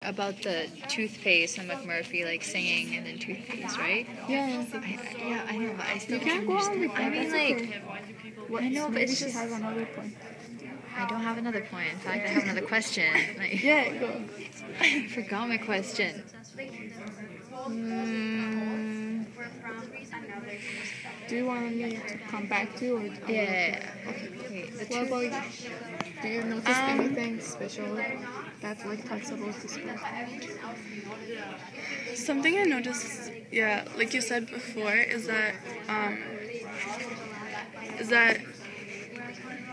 about the toothpaste and McMurphy like singing and then toothpaste, right? Yeah. I know, but I still You can't go on with that. I mean, That's like, okay. I know, but Maybe it's she just. has another point. I don't have another point. In fact, I have another question. Like, Yeah, go. I forgot my question. Do you want me to come back to you or? Yeah. Okay. Wait, the What about you? Do you notice Um, anything special that like talks about this book? Something I noticed, yeah, like you said before, is that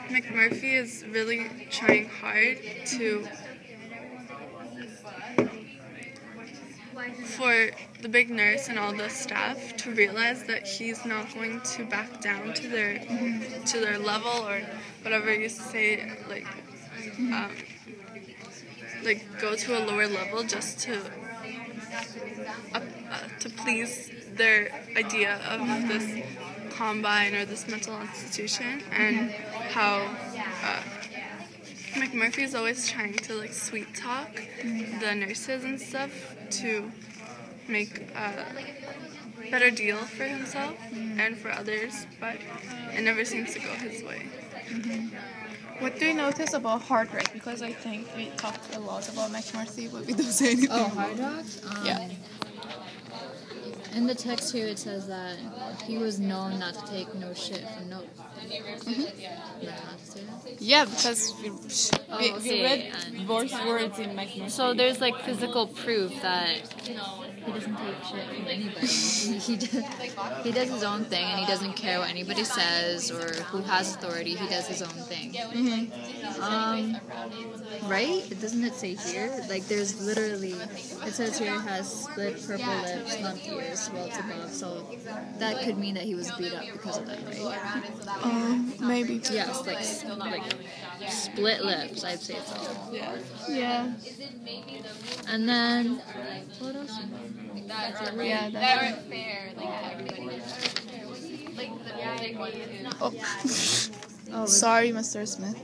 McMurphy is really trying hard for the big nurse and all the staff to realize that he's not going to back down to their level or whatever you say, like go to a lower level just to please their idea of this combine or this mental institution, and how McMurphy is always trying to like sweet talk the nurses and stuff to make a better deal for himself and for others, but it never seems to go his way. What do you notice about Hard Rock? Because I think we talked a lot about McMurphy, but we don't say anything. Oh, Hard Rock? Yeah. In the text here, it says that he was known not to take no shit from no. Yeah, because we read and words in McMurphy. so there's like physical proof that he doesn't take shit from anybody. He does his own thing, and he doesn't care what anybody says or who has authority. He does his own thing. Right? Doesn't it say here? Like, there's literally, it says here has split purple lips, lumped ears, swelled above. So that could mean that he was beat up because of that, right? Maybe. Yes, like split lips, I'd say so. Yeah. And then, what else? Yeah, that's fair. Oh, Sorry, Mr. Smith.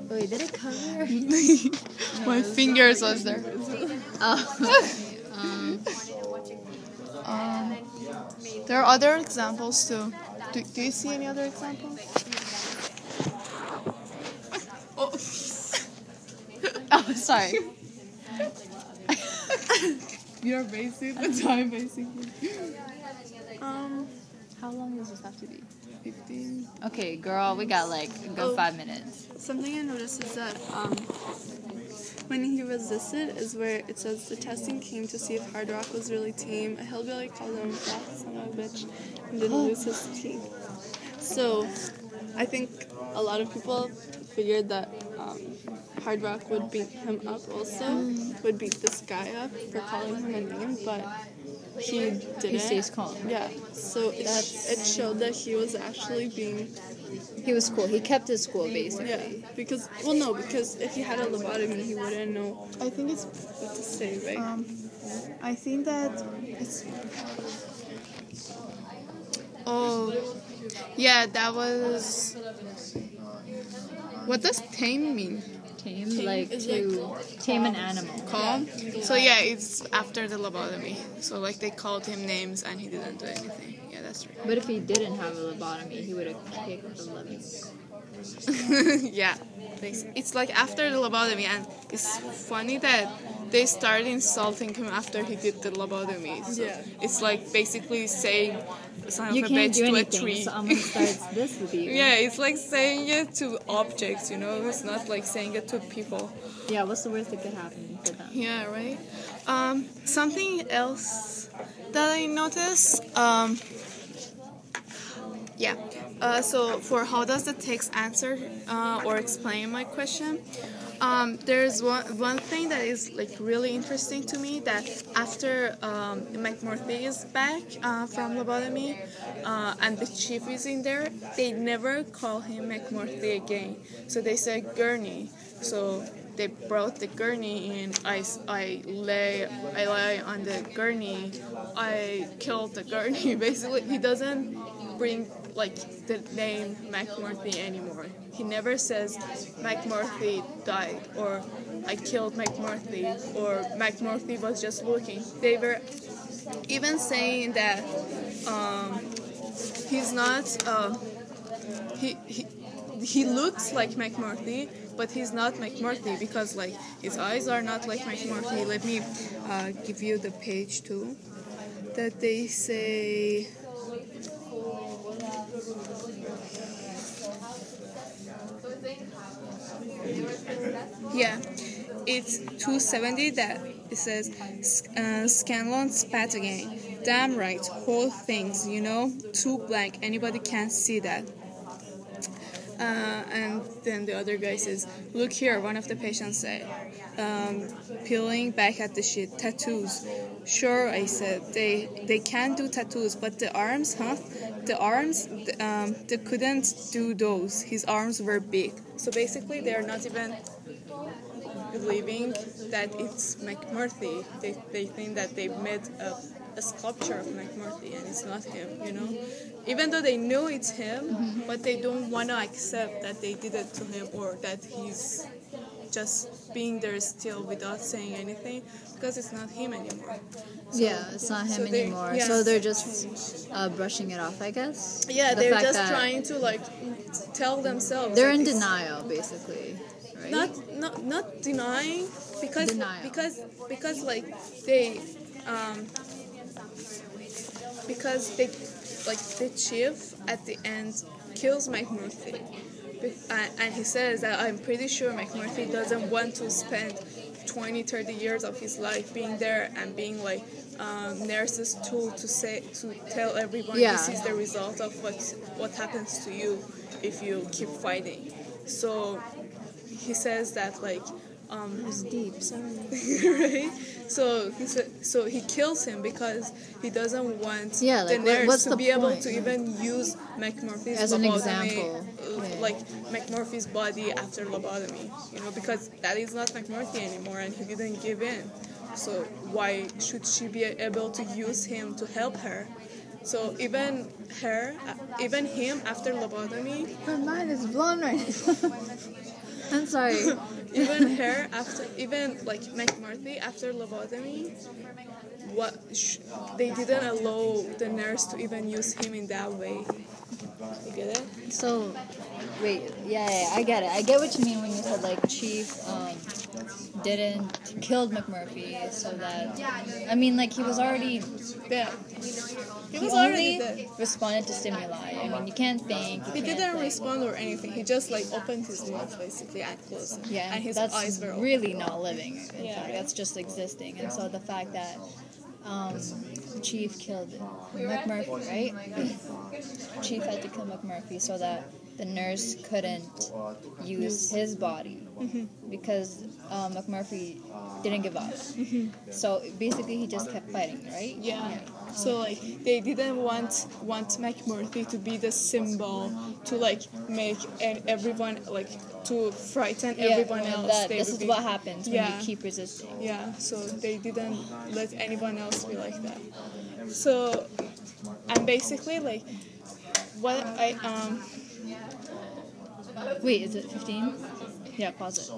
wait, did it cover? My fingers was there. Oh. There are other examples too. Do you see any other examples? Oh, sorry. You're basic, but I'm basically. How long does this have to be? 15. Okay, girl, we got like a good 5 minutes. Something I noticed is that when he resisted is where it says the testing came to see if Hard Rock was really tame. A hillbilly called him a fat son of a bitch and didn't lose his teeth. So I think a lot of people figured that Hard Rock would beat him up also, would beat this guy up for calling him a name, but he didn't. He stays calm. Yeah, so it showed that he was actually being... He was cool. He kept his cool, basically. Yeah, because if he had a lobotomy, he wouldn't know I think it's. what to say, right? I think that it's. Oh, yeah, that was. What does tame mean? Tame, like to tame an animal. Calm. So yeah, it's after the lobotomy. So like they called him names and he didn't do anything. Yeah, that's right. But if he didn't have a lobotomy, he would have kicked the living. Yeah, it's like after the lobotomy, and it's funny that they started insulting him after he did the lobotomy. So Yeah. it's like basically saying son You of a can't bitch do to a anything, tree. so I'm gonna start this with you. Yeah, it's like saying it to objects, you know. It's not like saying it to people. Yeah, what's the worst that could happen for them? Yeah, right. Something else that I noticed. Yeah. So for how does the text answer or explain my question? There's one thing that is like really interesting to me, that after McMurphy is back from lobotomy and the chief is in there, they never call him McMurphy again. So they say Gurney. So they brought the gurney in. I lay on the gurney. I killed the gurney. Basically, he doesn't bring like the name McMurphy anymore. He never says McMurphy died or I killed McMurphy or McMurphy was just looking. They were even saying that he's not. He looks like McMurphy, but he's not McMurphy because like his eyes are not like McMurphy. Let me give you the page too. That they say. Yeah, it's 270 that it says Scanlon spat again. Damn right, whole things, you know, too blank. Anybody can't see that. And then the other guy says, look here, one of the patients said, peeling back at the shit, tattoos. Sure, I said, they can do tattoos, but the arms, huh? The arms, they couldn't do those. His arms were big. So basically, they're not even believing that it's McMurphy. They think that they made a sculpture of McMurphy and it's not him, you know? Even though they know it's him, but they don't want to accept that they did it to him or that he's just being there still without saying anything because it's not him anymore. So, yeah, it's not him anymore. Yeah. So they're just brushing it off, I guess. Yeah, they're just trying to like tell themselves. They're in denial, basically. Right? Not denying because like they because they like the chief at the end kills McMurphy and he says that I'm pretty sure McMurphy doesn't want to spend 20-30 years of his life being there and being like nurse's tool to tell everyone this is the result of what happens to you if you keep fighting. So he says that like it's deep, sorry. right? So he kills him because he doesn't want like, the nurse to be able point? to even use McMurphy's As an lobotomy, example. like McMurphy's body after lobotomy, you know, because that is not McMurphy anymore and he didn't give in. So why should she be able to use him to help her? So even him after lobotomy. My mind is blown right now. I'm sorry. Even like McMurphy after lobotomy, they didn't allow the nurse to even use him in that way. You get it? So, wait, yeah, I get it. I get what you mean when you said like Chief killed McMurphy, so that I mean like he was already dead. He only responded to stimuli. I mean, you can't think. He didn't respond or anything. He just like opened his mouth basically and closed it. Yeah, and his that's eyes were open. really not living. In fact, that's just existing. And so the fact that Chief killed McMurphy, right? Chief had to kill McMurphy so that the nurse couldn't use his body because McMurphy didn't give up. So basically, he just kept fighting, right? Yeah. So like they didn't want McMurphy to be the symbol to like make everyone like to frighten everyone else. This is what happens when you keep resisting. Yeah. So they didn't let anyone else be like that. So and basically like what I Wait, is it 15? Yeah, pause it.